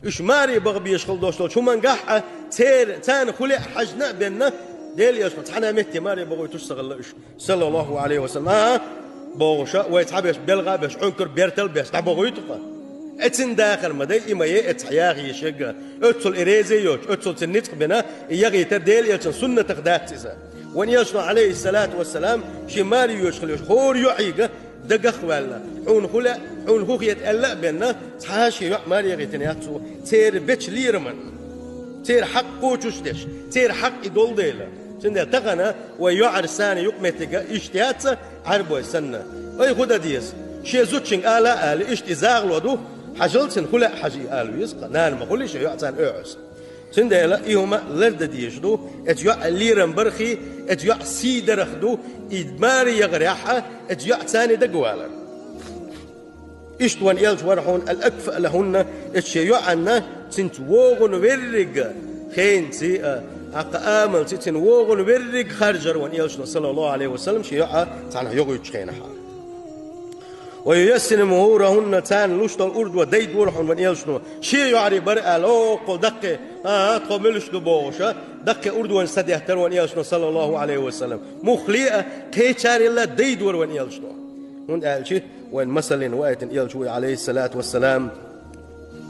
إش ماري بغبيش خل دوشتو شو من قحة تان خلق حجنا بيننا ديل يشمت حنا متي ماري بغوي تشتغل إش صلى الله عليه وسلم بوشا ويتحبش بلغا بش عنكر بيرتل بش تبغوي تقى اتن داخل مدى إما اتحياغي يشجع اتل إريزي يوش اتل تنتق بنا يغي تديل يشن سنة تقدات تسا وان يشنو عليه الصلاة والسلام شي ماري يوشخل خور يعيق دقخ والا عون خوخ يتألق بنا تحاشي يوح ماري يغي تنياتسو تير بيتش ليرمن تير حقو تشتش تير حق يدول ديلا سنة تغنى ويعر ساني يقمتك اشتيات عربو السنة اي خدا ديس شي زوتشن آلا اشتي زاغلو دو حجلتن خلا حجي آلو يسقى نال ما خليش يعتان اعس سنده لا إيهما لرد ديشدو اتيوع ليرن برخي اتيوع سيدرخدو إدماري يغريحة اتيوع ثاني دقوالا إشتوان يلج ورحون الأكفأ لهن اتشيوع عنا تنتوغن ورق خين تي أقامل تنوغن ورق خرجر وان يلجنا صلى الله عليه وسلم شيوع تانا يغيج خينها ويسن مهورهن تان لشت الأرض وديد ورحون من يلشنو شي يعري برئة لوقل دقة تقوملش دبوشة دقة أرض ونستدي احتر وان يلشنو صلى الله عليه وسلم مخليئة كيشاري الله ديد ور وان يلشنو هون قال شي وان مثل وآية يلشوي عليه الصلاة والسلام